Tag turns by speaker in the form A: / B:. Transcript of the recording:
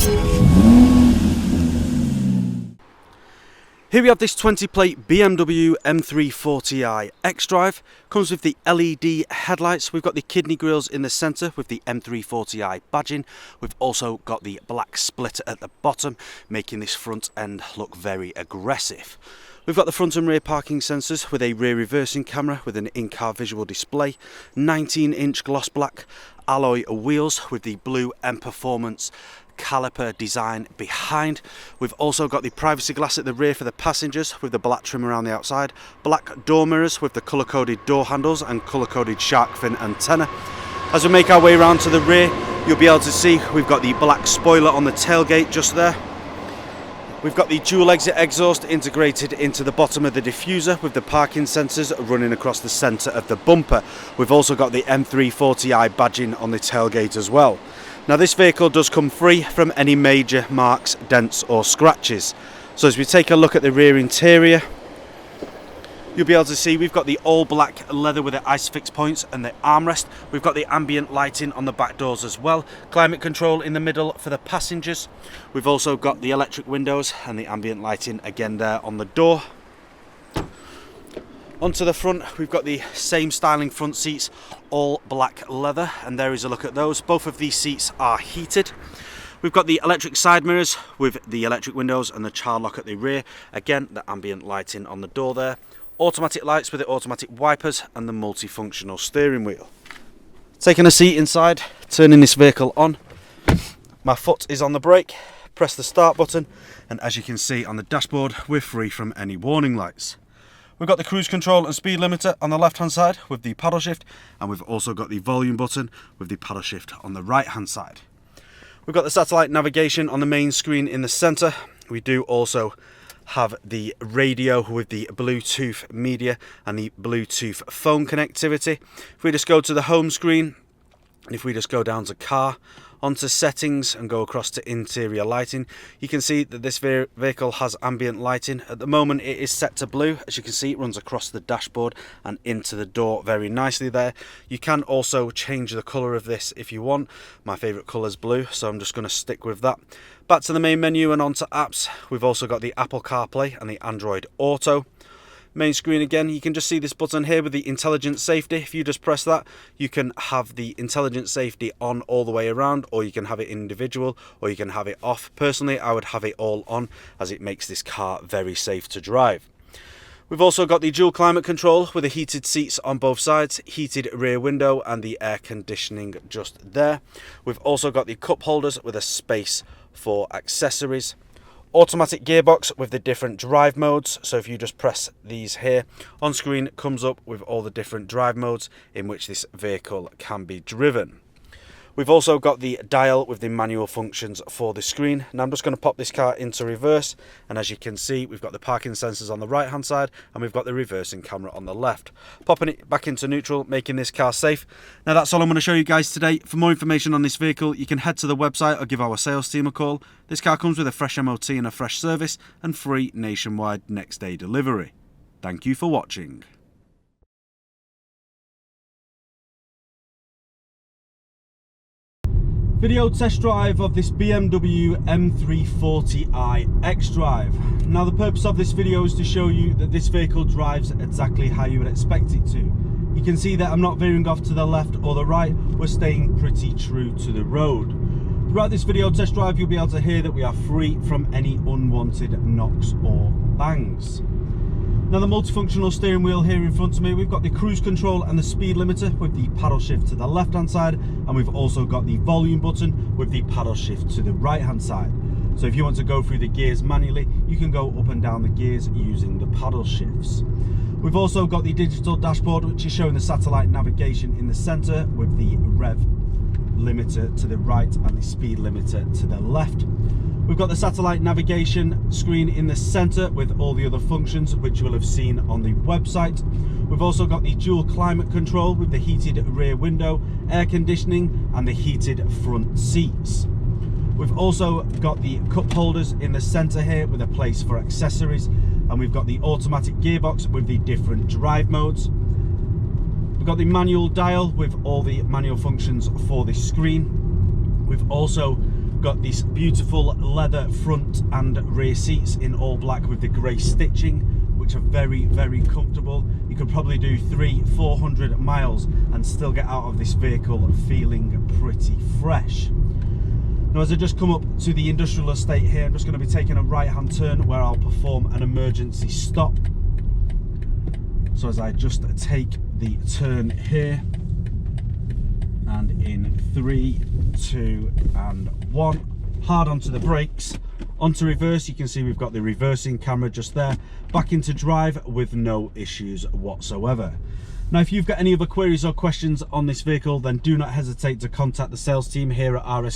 A: Here we have this 20-plate BMW M340i XDRIVE. Comes with the LED headlights. We've got the kidney grills in the centre with the M340i badging. We've also got the black splitter at the bottom, making this front end look very aggressive. We've got the front and rear parking sensors with a rear reversing camera with an in-car visual display, 19-inch gloss black alloy wheels with the blue M Performance caliper design behind. We've also got the privacy glass at the rear for the passengers with the black trim around the outside, black door mirrors with the colour-coded door handles and colour-coded shark fin antenna. As we make our way around to the rear, you'll be able to see we've got the black spoiler on the tailgate just there. We've got the dual exit exhaust integrated into the bottom of the diffuser with the parking sensors running across the centre of the bumper. We've also got the M340i badging on the tailgate as well. Now this vehicle does come free from any major marks, dents or scratches. So as we take a look at the rear interior, you'll be able to see we've got the all black leather with the ISOFIX points and the armrest. We've got the ambient lighting on the back doors as well. Climate control in the middle for the passengers. We've also got the electric windows and the ambient lighting again there on the door. Onto the front, we've got the same styling front seats, all black leather, and there is a look at those. Both of these seats are heated. We've got the electric side mirrors with the electric windows and the child lock at the rear. Again, the ambient lighting on the door there. Automatic lights with the automatic wipers and the multifunctional steering wheel. Taking a seat inside, turning this vehicle on. My foot is on the brake, press the start button, and as you can see on the dashboard, we're free from any warning lights. We've got the cruise control and speed limiter on the left hand side with the paddle shift, and we've also got the volume button with the paddle shift on the right hand side. We've got the satellite navigation on the main screen in the centre. We do also have the radio with the Bluetooth media and the Bluetooth phone connectivity. If we just go to the home screen, and if we just go down to car, onto settings and go across to interior lighting, you can see that this vehicle has ambient lighting. At the moment it is set to blue. As you can see, it runs across the dashboard and into the door very nicely there. You can also change the colour of this if you want. My favourite colour is blue, so I'm just going to stick with that. Back to the main menu and onto apps. We've also got the Apple CarPlay and the Android Auto. Main screen again, you can just see this button here with the intelligent safety. If you just press that, you can have the intelligent safety on all the way around, or you can have it individual, or you can have it off. Personally, I would have it all on, as it makes this car very safe to drive. We've also got the dual climate control with the heated seats on both sides, heated rear window and the air conditioning just there. We've also got the cup holders with a space for accessories. Automatic gearbox with the different drive modes, so if you just press these here on screen, it comes up with all the different drive modes in which this vehicle can be driven. We've also got the dial with the manual functions for the screen. Now I'm just going to pop this car into reverse, and as you can see, we've got the parking sensors on the right hand side and we've got the reversing camera on the left. Popping it back into neutral, making this car safe. Now that's all I'm going to show you guys today. For more information on this vehicle, you can head to the website or give our sales team a call. This car comes with a fresh MOT and a fresh service and free nationwide next day delivery. Thank you for watching. Video test drive of this BMW M340i XDRIVE. Now the purpose of this video is to show you that this vehicle drives exactly how you would expect it to. You can see that I'm not veering off to the left or the right, we're staying pretty true to the road. Throughout this video test drive you'll be able to hear that we are free from any unwanted knocks or bangs. Now the multifunctional steering wheel here in front of me, we've got the cruise control and the speed limiter with the paddle shift to the left hand side, and we've also got the volume button with the paddle shift to the right hand side. So if you want to go through the gears manually, you can go up and down the gears using the paddle shifts. We've also got the digital dashboard, which is showing the satellite navigation in the centre with the rev limiter to the right and the speed limiter to the left. We've got the satellite navigation screen in the centre with all the other functions which you will have seen on the website. We've also got the dual climate control with the heated rear window, air conditioning and the heated front seats. We've also got the cup holders in the centre here with a place for accessories, and we've got the automatic gearbox with the different drive modes. We've got the manual dial with all the manual functions for the screen. We've also We've got these beautiful leather front and rear seats in all black with the grey stitching, which are very, very comfortable. You could probably do 300-400 miles and still get out of this vehicle feeling pretty fresh. Now, as I just come up to the industrial estate here, I'm just going to be taking a right-hand turn where I'll perform an emergency stop. So as I just take the turn here, and in 3, 2, and 1, hard onto the brakes, onto reverse. You can see we've got the reversing camera just there, back into drive with no issues whatsoever. Now, if you've got any other queries or questions on this vehicle, then do not hesitate to contact the sales team here at RS